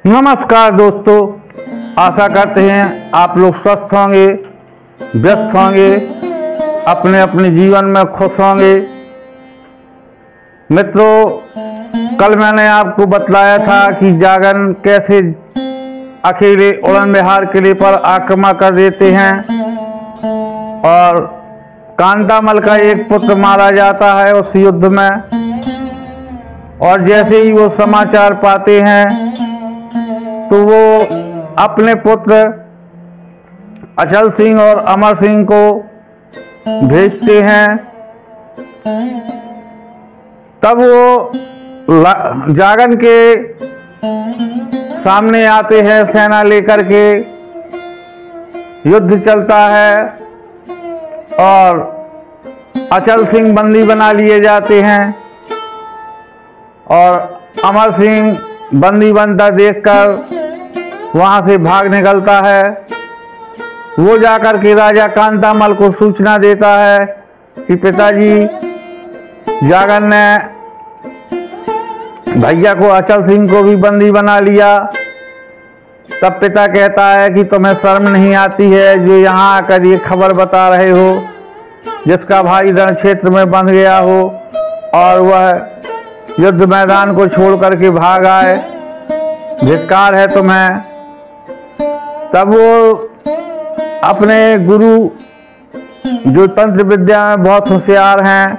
नमस्कार दोस्तों, आशा करते हैं आप लोग स्वस्थ होंगे, व्यस्त होंगे, अपने अपने जीवन में खुश होंगे। मित्रों, कल मैंने आपको बतलाया था कि जागन कैसे अकेले उड़न विहार किले पर आक्रमण कर देते हैं और कांतामल का एक पुत्र मारा जाता है उस युद्ध में। और जैसे ही वो समाचार पाते हैं तो वो अपने पुत्र अचल सिंह और अमर सिंह को भेजते हैं। तब वो जागन के सामने आते हैं सेना लेकर के। युद्ध चलता है और अचल सिंह बंदी बना लिए जाते हैं और अमर सिंह बंदी बनता देखकर वहां से भाग निकलता है। वो जाकर के राजा कांतामल को सूचना देता है कि पिताजी, जागन ने भैया को अचल सिंह को भी बंदी बना लिया। तब पिता कहता है कि तुम्हें शर्म नहीं आती है जो यहाँ आकर ये खबर बता रहे हो, जिसका भाई रण क्षेत्र में बंध गया हो और वह युद्ध मैदान को छोड़ करके भाग आए। धिक्कार है तुम्हें। तब वो अपने गुरु, जो तंत्र विद्या में बहुत होशियार हैं,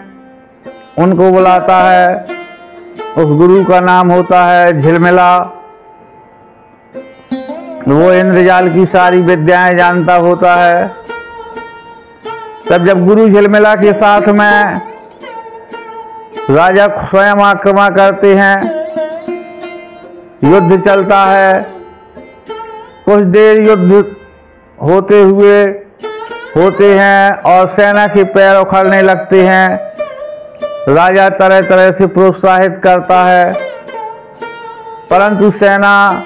उनको बुलाता है। उस गुरु का नाम होता है झिलमिला। वो इंद्रजाल की सारी विद्याएं जानता होता है। तब जब गुरु झिलमिला के साथ में राजा स्वयं आक्रमण करते हैं, युद्ध चलता है। कुछ देर युद्ध होते हैं और सेना के पैर उखड़ने लगते हैं। राजा तरह तरह से प्रोत्साहित करता है, परंतु सेना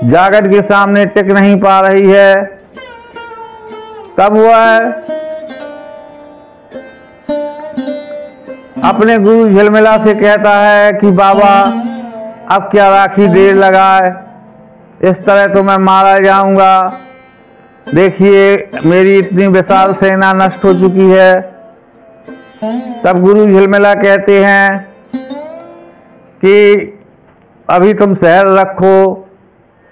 जागन के सामने टिक नहीं पा रही है। तब वह अपने गुरु झिलमिला से कहता है कि बाबा, अब क्या राखी देर लगाए, इस तरह तो मैं मारा जाऊंगा। देखिए, मेरी इतनी विशाल सेना नष्ट हो चुकी है। तब गुरु झिलमिला कहते हैं कि अभी तुम सहर रखो,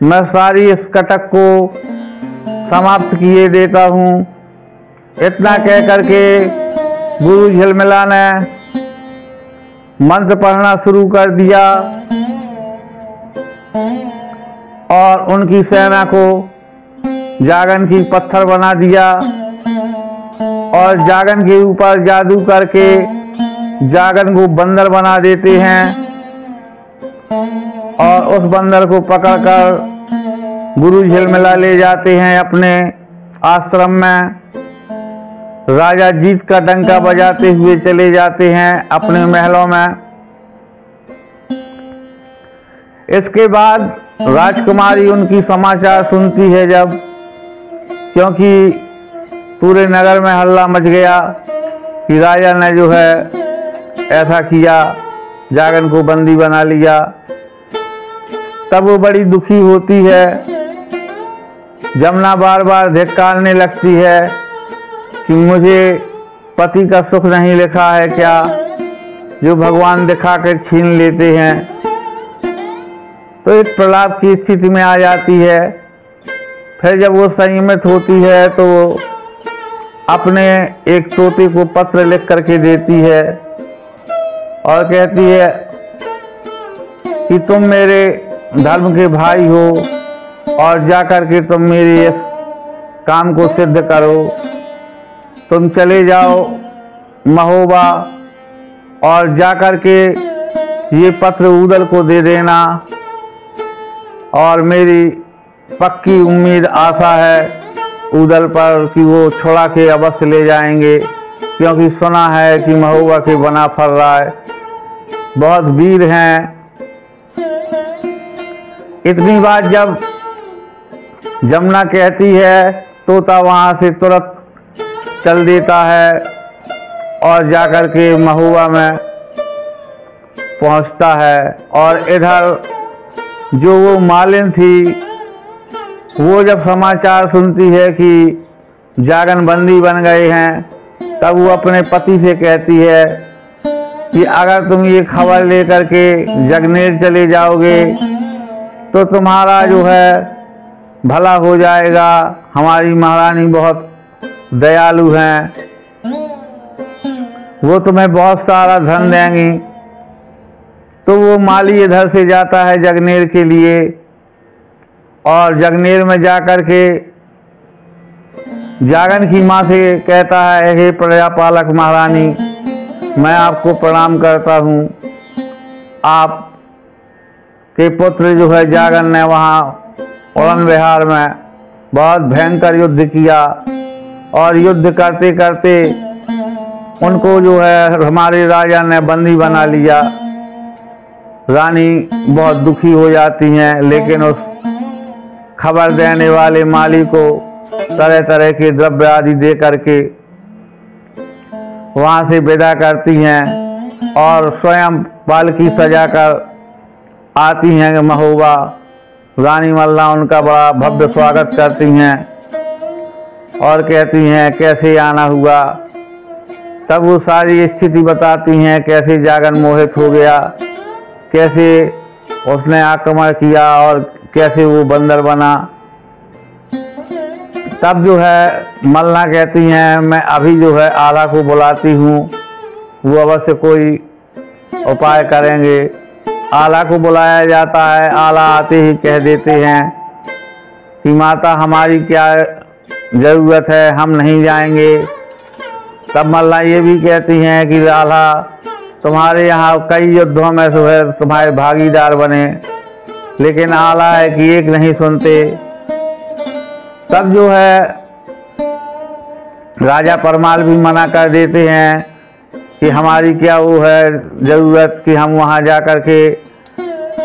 मैं सारी इस कटक को समाप्त किए देता हूँ। इतना कह करके गुरु झिलमिला ने मंत्र पढ़ना शुरू कर दिया और उनकी सेना को जागन की पत्थर बना दिया और जागन के ऊपर जादू करके जागन को बंदर बना देते हैं और उस बंदर को पकड़कर गुरु झिलमिला ले जाते हैं अपने आश्रम में। राजा जीत का डंका बजाते हुए चले जाते हैं अपने महलों में। इसके बाद राजकुमारी उनकी समाचार सुनती है जब, क्योंकि पूरे नगर में हल्ला मच गया कि राजा ने जो है ऐसा किया, जागन को बंदी बना लिया। तब वो बड़ी दुखी होती है। जमुना बार बार धिक्कारने लगती है कि मुझे पति का सुख नहीं लिखा है क्या, जो भगवान दिखा कर छीन लेते हैं। तो एक प्रलाप की स्थिति में आ जाती है। फिर जब वो संयमित होती है तो वो अपने एक तोते को पत्र लिख करके देती है और कहती है कि तुम मेरे धर्म के भाई हो और जाकर के तुम मेरे इस काम को सिद्ध करो। तुम चले जाओ महोबा और जाकर के ये पत्र ऊदल को दे देना। और मेरी पक्की उम्मीद आशा है ऊदल पर कि वो छुड़ा के अवश्य ले जाएंगे, क्योंकि सुना है कि महोबा के बना फर रहा है, बहुत वीर हैं। इतनी बात जब जमुना कहती है, तोता वहाँ से तुरंत चल देता है और जाकर के महुआ में पहुँचता है। और इधर जो वो मालिन थी वो जब समाचार सुनती है कि जागन बंदी बन गए हैं, तब वो अपने पति से कहती है कि अगर तुम ये खबर लेकर के जगनेर चले जाओगे तो तुम्हारा जो है भला हो जाएगा। हमारी महारानी बहुत दयालु हैं, वो तुम्हें बहुत सारा धन देंगी। तो वो माली इधर से जाता है जगनेर के लिए, और जगनेर में जाकर के जागन की माँ से कहता है, हे प्रजापालक महारानी, मैं आपको प्रणाम करता हूँ। आप के पुत्र जो है जागन ने वहाँ उड़न विहार में बहुत भयंकर युद्ध किया, और युद्ध करते करते उनको जो है हमारे राजा ने बंदी बना लिया। रानी बहुत दुखी हो जाती हैं, लेकिन उस खबर देने वाले माली को तरह तरह के द्रव्य आदि दे करके वहाँ से विदा करती हैं, और स्वयं पालकी सजाकर आती हैं महोबा। रानी मल्ला उनका बड़ा भव्य स्वागत करती हैं और कहती हैं कैसे आना हुआ। तब वो सारी स्थिति बताती हैं, कैसे जागन मोहित हो गया, कैसे उसने आक्रमण किया और कैसे वो बंदर बना। तब जो है मल्ला कहती हैं, मैं अभी जो है आला को बुलाती हूँ, वो अवश्य कोई उपाय करेंगे। आला को बुलाया जाता है। आला आते ही कह देते हैं कि माता हमारी क्या ज़रूरत है, हम नहीं जाएंगे। तब मल्ला ये भी कहती हैं कि आला तुम्हारे यहाँ कई युद्धों में जो है तुम्हारे भागीदार बने, लेकिन आला है कि एक नहीं सुनते। तब जो है राजा परमाल भी मना कर देते हैं कि हमारी क्या वो है ज़रूरत कि हम वहाँ जा कर के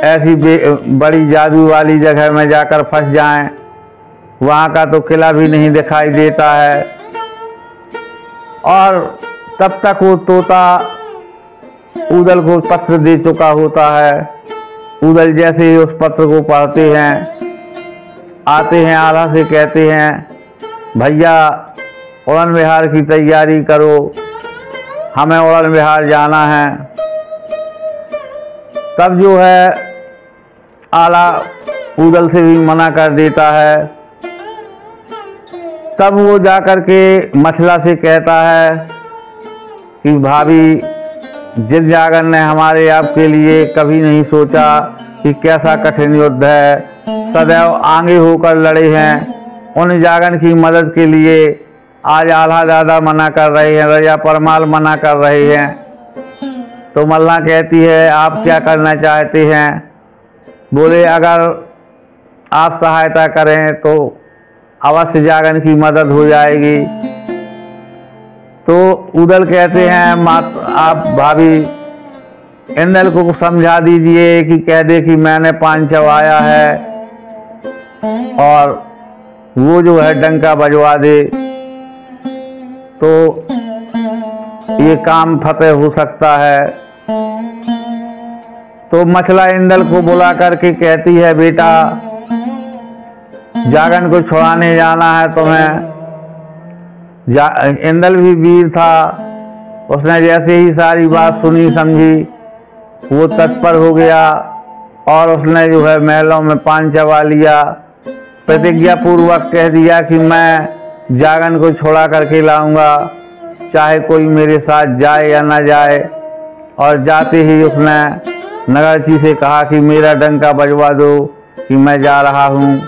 ऐसी बड़ी जादू वाली जगह में जाकर फंस जाएं। वहाँ का तो किला भी नहीं दिखाई देता है। और तब तक वो तोता उदल को पत्र दे चुका होता है। उदल जैसे ही उस पत्र को पढ़ते हैं, आते हैं आला से कहते हैं, भैया उड़न विहार की तैयारी करो, हमें उड़न विहार जाना है। तब जो है आला उदल से भी मना कर देता है। तब वो जाकर के मछला से कहता है कि भाभी, जिस जागन ने हमारे आपके लिए कभी नहीं सोचा कि कैसा कठिन युद्ध है, सदैव आगे होकर लड़े हैं, उन जागन की मदद के लिए आज आल्हा दादा मना कर रहे हैं, राजा परमाल मना कर रहे हैं। तो मल्ला कहती है, आप क्या करना चाहते हैं? बोले, अगर आप सहायता करें तो अवश्य जागन की मदद हो जाएगी। तो उदल कहते हैं, आप भाभी इंद्र को समझा दीजिए कि कह दे कि मैंने पांचव आया है, और वो जो है डंका बजवा दे, तो ये काम फतेह हो सकता है। तो मछला इंदल को बुला करके कहती है, बेटा जागन को छुड़ाने जाना है तुम्हें। इंदल भी वीर था, उसने जैसे ही सारी बात सुनी समझी, वो तत्पर हो गया और उसने जो है महलों में पान चबा लिया। प्रतिज्ञा पूर्वक कह दिया कि मैं जागन को छोड़ा करके लाऊंगा, चाहे कोई मेरे साथ जाए या ना जाए। और जाते ही उसने नगरची से कहा कि मेरा डंका बजवा दो कि मैं जा रहा हूँ।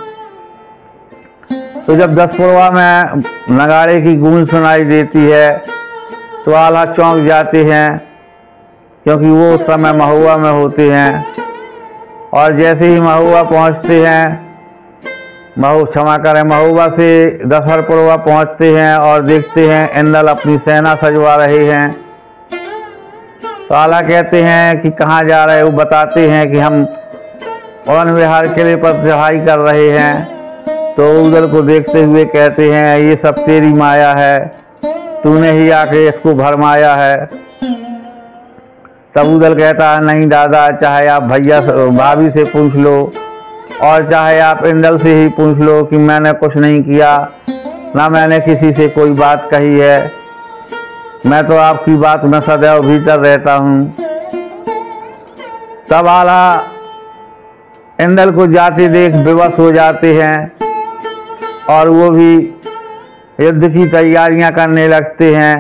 तो जब 10 पुरवा में नगाड़े की गूंज सुनाई देती है तो आल्हा चौंक जाते हैं, क्योंकि वो उस समय महुआ में होते हैं। और जैसे ही महुआ पहुँचते हैं, महुआ से 10 पुरवा पहुँचते हैं और देखते हैं इंदल अपनी सेना सजवा रहे हैं। तो आल्हा कहते हैं कि कहाँ जा रहे हो? बताते हैं कि हम उड़न विहार किले पर चढ़ाई कर रहे हैं। तो उदल को देखते हुए कहते हैं, ये सब तेरी माया है, तूने ही आके इसको भरमाया है। तब उदल कहता है, नहीं दादा, चाहे आप भैया भाभी से पूछ लो, और चाहे आप इंदल से ही पूछ लो कि मैंने कुछ नहीं किया, ना मैंने किसी से कोई बात कही है, मैं तो आपकी बात में सदैव भीतर रहता हूँ। तब आला इंदल को जाते देख विवश हो जाते हैं और वो भी युद्ध की तैयारियां करने लगते हैं।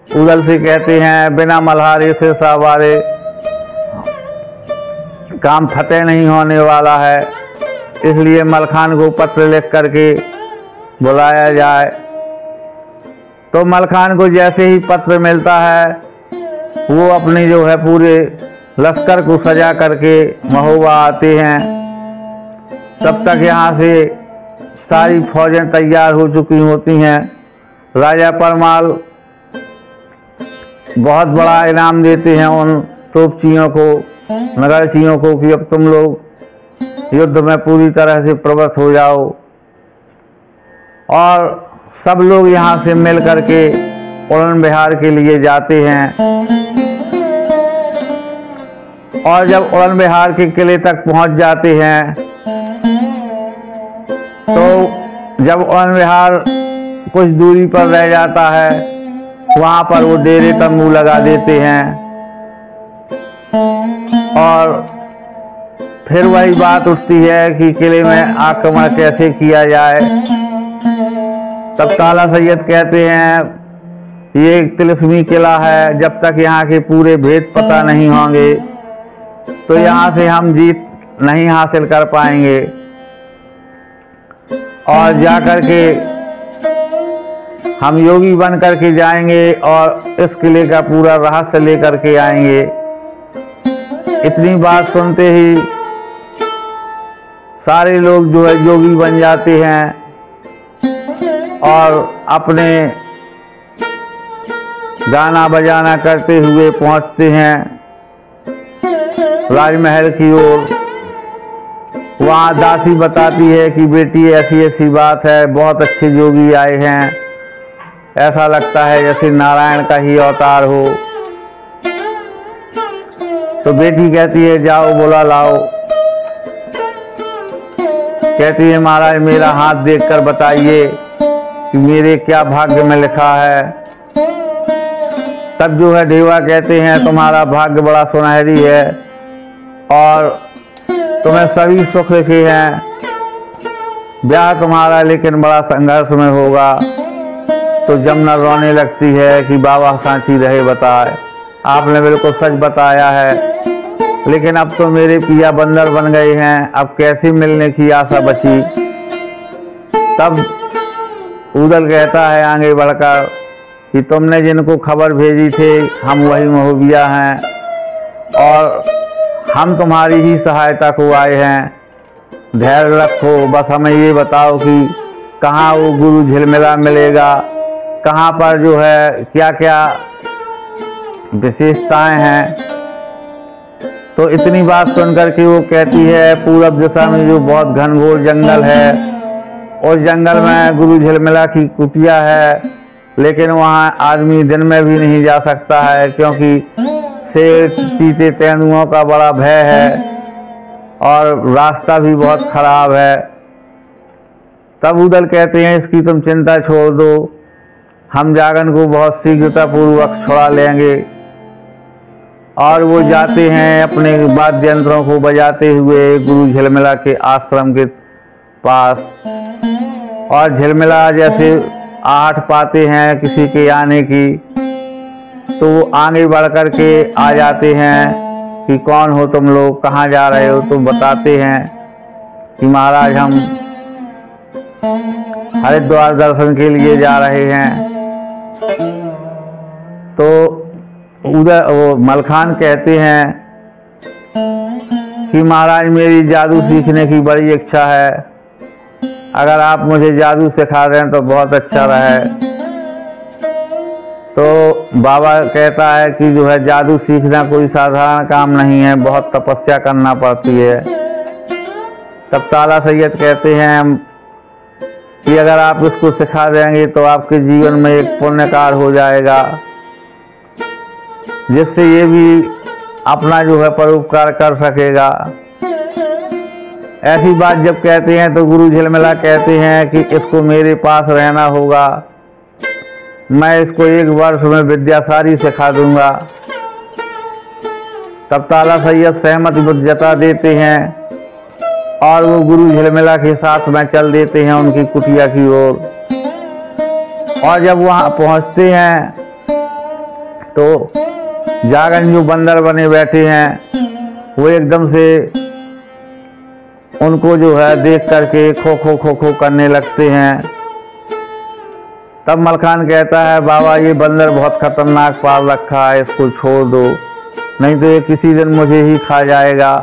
उदल से कहते हैं बिना मल्हारे से सवारे काम फतेह नहीं होने वाला है, इसलिए मलखान को पत्र लिख करके बुलाया जाए। तो मलखान को जैसे ही पत्र मिलता है वो अपने जो है पूरे लश्कर को सजा करके महोबा आते हैं। तब तक यहाँ से सारी फौजें तैयार हो चुकी होती हैं। राजा परमाल बहुत बड़ा इनाम देते हैं उन तोपचियों को, नगरचियों को कि अब तुम लोग युद्ध में पूरी तरह से प्रवृत्त हो जाओ। और सब लोग यहाँ से मिल करके उड़न बिहार के लिए जाते हैं। और जब उड़न बिहार के किले तक पहुँच जाते हैं तो जब उड़न बिहार कुछ दूरी पर रह जाता है वहाँ पर वो डेरे तंबू लगा देते हैं। और फिर वही बात उठती है कि किले में आक्रमण कैसे किया जाए। तब ताला सैयद कहते हैं ये एक तिलिस्मी किला है, जब तक यहाँ के पूरे भेद पता नहीं होंगे तो यहाँ से हम जीत नहीं हासिल कर पाएंगे। और जाकर के हम योगी बन करके जाएंगे और इस किले का पूरा रहस्य लेकर के आएंगे। इतनी बात सुनते ही सारे लोग जो है योगी बन जाते हैं और अपने गाना बजाना करते हुए पहुंचते हैं राजमहल की ओर। वहाँ दासी बताती है कि बेटी ऐसी ऐसी बात है, बहुत अच्छे योगी आए हैं, ऐसा लगता है जैसे नारायण का ही अवतार हो। तो बेटी कहती है जाओ बुला लाओ। कहती है महाराज मेरा हाथ देखकर बताइए कि मेरे क्या भाग्य में लिखा है। तब जो है देवा कहते हैं तुम्हारा भाग्य बड़ा सुनहरी है और तुम्हें सभी सुख लिखे हैं, ब्याह तुम्हारा लेकिन बड़ा संघर्ष में होगा। तो जमुना रोने लगती है कि बाबा सांची रहे बताए, आपने बिल्कुल सच बताया है, लेकिन अब तो मेरे पिया बंदर बन गए हैं, अब कैसे मिलने की आशा बची। तब उदल कहता है आगे बढ़कर कि तुमने जिनको खबर भेजी थी हम वही महोबिया हैं और हम तुम्हारी ही सहायता को आए हैं। धैर्य रखो, बस हमें ये बताओ कि कहाँ वो गुरु झिलमिला मिलेगा, कहाँ पर जो है क्या क्या विशेषताएं हैं। तो इतनी बात सुनकर के वो कहती है पूरब दिशा में जो बहुत घनघोर जंगल है, उस जंगल में गुरु झिलमिला की कुटिया है, लेकिन वहाँ आदमी दिन में भी नहीं जा सकता है क्योंकि शेर चीते तेंदुओं का बड़ा भय है और रास्ता भी बहुत खराब है। तब उदल कहते हैं इसकी तुम चिंता छोड़ दो, हम जागन को बहुत शीघ्रता पूर्वक छुड़ा लेंगे। और वो जाते हैं अपने वाद्य यंत्रों को बजाते हुए गुरु झिलमिला के आश्रम के पास। और झिलमिला जैसे आहट पाते हैं किसी के आने की तो वो आगे बढ़ कर के आ जाते हैं कि कौन हो तुम लोग, कहाँ जा रहे हो। तो बताते हैं कि महाराज हम हरिद्वार दर्शन के लिए जा रहे हैं। तो उधर वो मलखान कहते हैं कि महाराज मेरी जादू सीखने की बड़ी इच्छा है, अगर आप मुझे जादू सिखा दें तो बहुत अच्छा रहे। तो बाबा कहता है कि जो है जादू सीखना कोई साधारण काम नहीं है, बहुत तपस्या करना पड़ती है। तब ताला सैयद कहते हैं कि अगर आप इसको सिखा देंगे तो आपके जीवन में एक पुण्यकार हो जाएगा, जिससे ये भी अपना जो है परोपकार कर सकेगा। ऐसी बात जब कहते हैं तो गुरु झिलमिला कहते हैं कि इसको मेरे पास रहना होगा, मैं इसको 1 वर्ष में विद्या सारी सिखा दूंगा। तब ताला सैयद सहमति जता देते हैं और वो गुरु झिलमिला के साथ में चल देते हैं उनकी कुटिया की ओर। और जब वहाँ पहुँचते हैं तो जागन जो बंदर बने बैठे हैं वो एकदम से उनको जो है देख करके खो खो खो खो करने लगते हैं। तब मलखान कहता है, बाबा ये बंदर बहुत खतरनाक पाल रखा है, इसको छोड़ दो, नहीं तो ये किसी दिन मुझे ही खा जाएगा।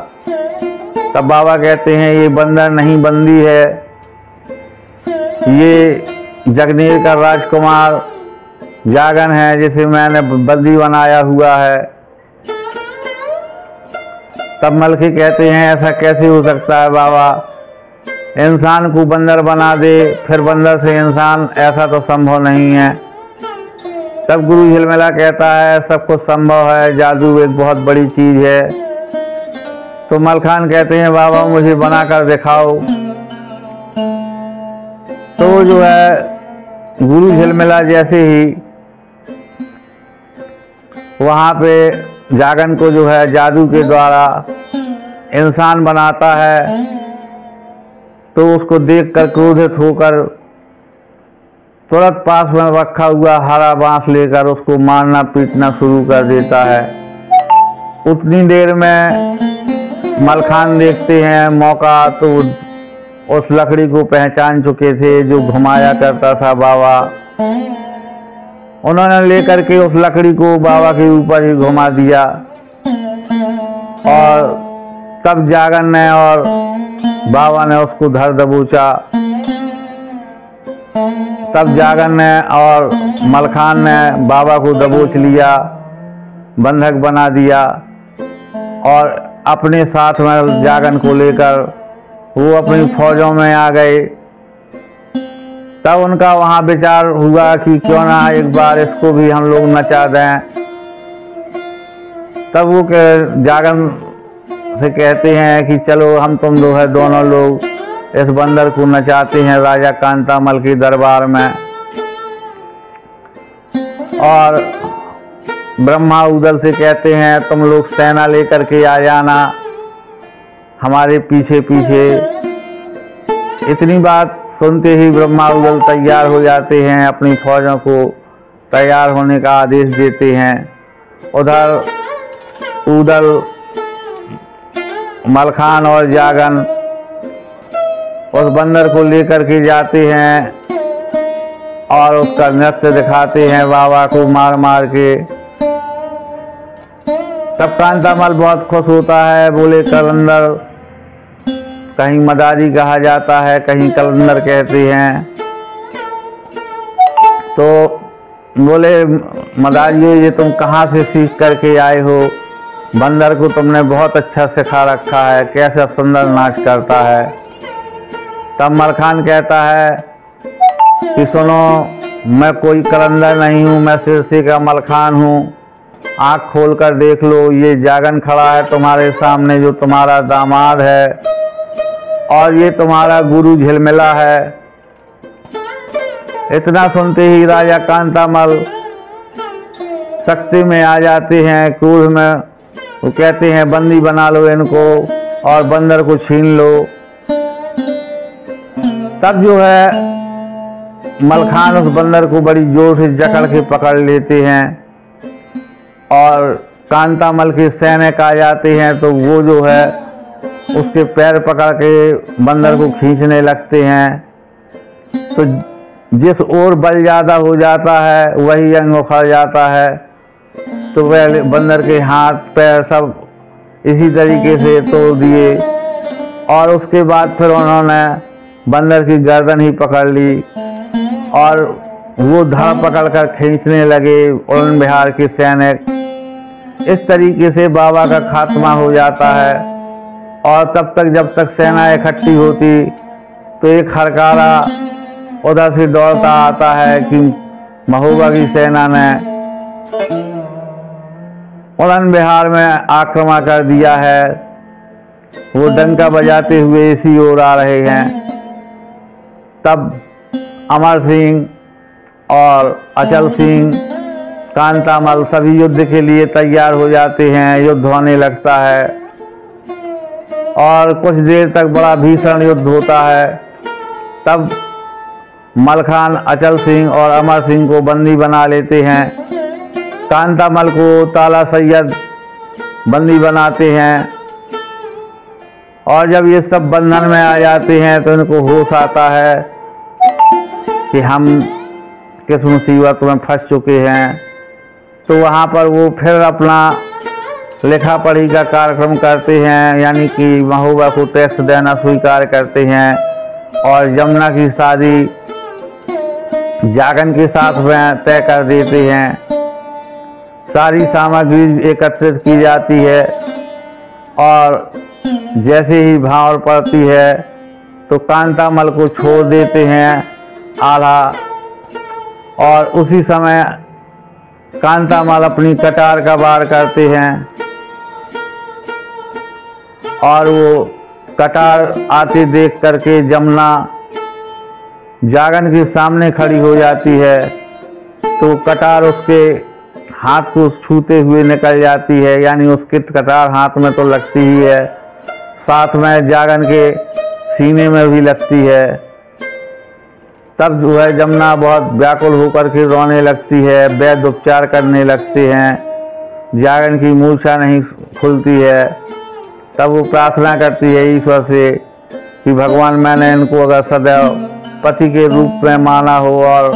तब बाबा कहते हैं, ये बंदर नहीं बंदी है, ये जगनेर का राजकुमार जागन है जिसे मैंने बंदी बनाया हुआ है। तब मलखी कहते हैं, ऐसा कैसे हो सकता है बाबा, इंसान को बंदर बना दे फिर बंदर से इंसान, ऐसा तो संभव नहीं है। तब गुरु झिलमिला कहता है, सब कुछ संभव है, जादू एक बहुत बड़ी चीज है। तो मलखान कहते हैं, बाबा मुझे बनाकर दिखाओ। तो जो है गुरु झिलमिला जैसे ही वहाँ पे जागन को जो है जादू के द्वारा इंसान बनाता है, तो उसको देखकर क्रोधित होकर तुरंत पास में रखा हुआ हरा बांस लेकर उसको मारना पीटना शुरू कर देता है। उतनी देर में मलखान देखते हैं मौका, तो उस लकड़ी को पहचान चुके थे जो घुमाया करता था बाबा। उन्होंने लेकर के उस लकड़ी को बाबा के ऊपर ही घुमा दिया और तब जागन ने और बाबा ने उसको धर दबोचा। तब जागन ने और मलखान ने बाबा को दबोच लिया, बंधक बना दिया और अपने साथ में जागन को लेकर वो अपनी फौजों में आ गए। तब उनका वहाँ विचार हुआ कि क्यों ना एक बार इसको भी हम लोग नचा दें। तब वो जागन से कहते हैं कि चलो हम तुम लोग है दोनों लोग इस बंदर को नचाते हैं राजा कांतामल के दरबार में। और ब्रह्मा उदल से कहते हैं, तुम लोग सेना लेकर के आ जाना हमारे पीछे पीछे। इतनी बात सुनते ही ब्रह्मा उदल तैयार हो जाते हैं, अपनी फौजों को तैयार होने का आदेश देते हैं। उधर उदल, मलखान और जागन उस बंदर को लेकर के जाते हैं और उसका नृत्य दिखाते हैं बाबा को मार मार के। तब कांतामल बहुत खुश होता है, बोले कलंदर, कहीं मदारी कहा जाता है, कहीं कलंदर कहते हैं। तो बोले मदारियों, ये तुम कहाँ से सीख करके आए हो, बंदर को तुमने बहुत अच्छा सिखा रखा है, कैसा सुंदर नाच करता है। तब मलखान कहता है कि सुनो, मैं कोई कलंदर नहीं हूँ, मैं सिरसी का मलखान हूँ। आँख खोल कर देख लो, ये जागन खड़ा है तुम्हारे सामने जो तुम्हारा दामाद है, और ये तुम्हारा गुरु झिलमिला है। इतना सुनते ही राजा कांतामल सख्ती में आ जाते हैं, क्रोध में। वो कहते हैं, बंदी बना लो इनको और बंदर को छीन लो। तब जो है मलखान उस बंदर को बड़ी जोर से जकड़ के पकड़ लेते हैं और कांतामल के सैनिक आ जाते हैं, तो वो जो है उसके पैर पकड़ के बंदर को खींचने लगते हैं। तो जिस ओर बल ज़्यादा हो जाता है वही अंग उखड़ जाता है। तो वह बंदर के हाथ पैर सब इसी तरीके से तोड़ दिए और उसके बाद फिर उन्होंने बंदर की गर्दन ही पकड़ ली और वो धड़ पकड़ कर खींचने लगे उड़न बिहार के सैनिक। इस तरीके से बाबा का खात्मा हो जाता है। और तब तक जब तक सेना इकट्ठी होती तो एक हरकारा उधर से दौड़ता आता है कि महोबा की सेना ने उड़न बिहार में आक्रमण कर दिया है। वो डंका बजाते हुए इसी ओर आ रहे हैं। तब अमर सिंह और अचल सिंह, कांतामल सभी युद्ध के लिए तैयार हो जाते हैं। युद्ध होने लगता है और कुछ देर तक बड़ा भीषण युद्ध होता है। तब मलखान अचल सिंह और अमर सिंह को बंदी बना लेते हैं। कांतामल को ताला सैयद बंदी बनाते हैं और जब ये सब बंधन में आ जाते हैं तो इनको होश आता है कि हम किस मुसीबत में फंस चुके हैं। तो वहाँ पर वो फिर अपना लिखा पढ़ी का कार्यक्रम करते हैं, यानी कि महबूबा को टैक्स देना स्वीकार करते हैं और जमुना की शादी जागन के साथ में तय कर देते हैं। सारी सामग्री एकत्रित की जाती है और जैसे ही भांवर पड़ती है तो कांतामल को छोड़ देते हैं आल्हा, और उसी समय कांतामल अपनी कटार का वार करते हैं और वो कटार आते देख करके जमुना जागन के सामने खड़ी हो जाती है। तो कटार उसके हाथ को छूते हुए निकल जाती है, यानी उसके कटार हाथ में तो लगती ही है, साथ में जागन के सीने में भी लगती है। तब जो है जमुना बहुत व्याकुल होकर के रोने लगती है, वैद्य उपचार करने लगते हैं। जागन की मूर्छा नहीं खुलती है। तब वो प्रार्थना करती है ईश्वर से कि भगवान, मैंने इनको अगर सदैव पति के रूप में माना हो और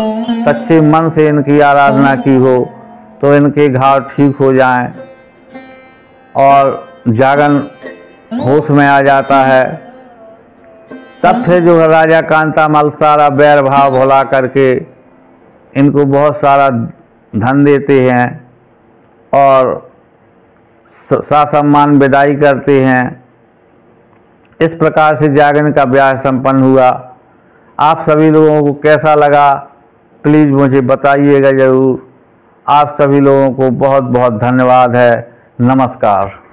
सच्चे मन से इनकी आराधना की हो तो इनके घाव ठीक हो जाएं। और जागन होश में आ जाता है। तब फिर जो है राजा कांतामल सारा बैर भाव भुला करके इनको बहुत सारा धन देते हैं और ससम्मान विदाई करते हैं। इस प्रकार से जागन का ब्याह संपन्न हुआ। आप सभी लोगों को कैसा लगा प्लीज़ मुझे बताइएगा ज़रूर। आप सभी लोगों को बहुत बहुत धन्यवाद है। नमस्कार।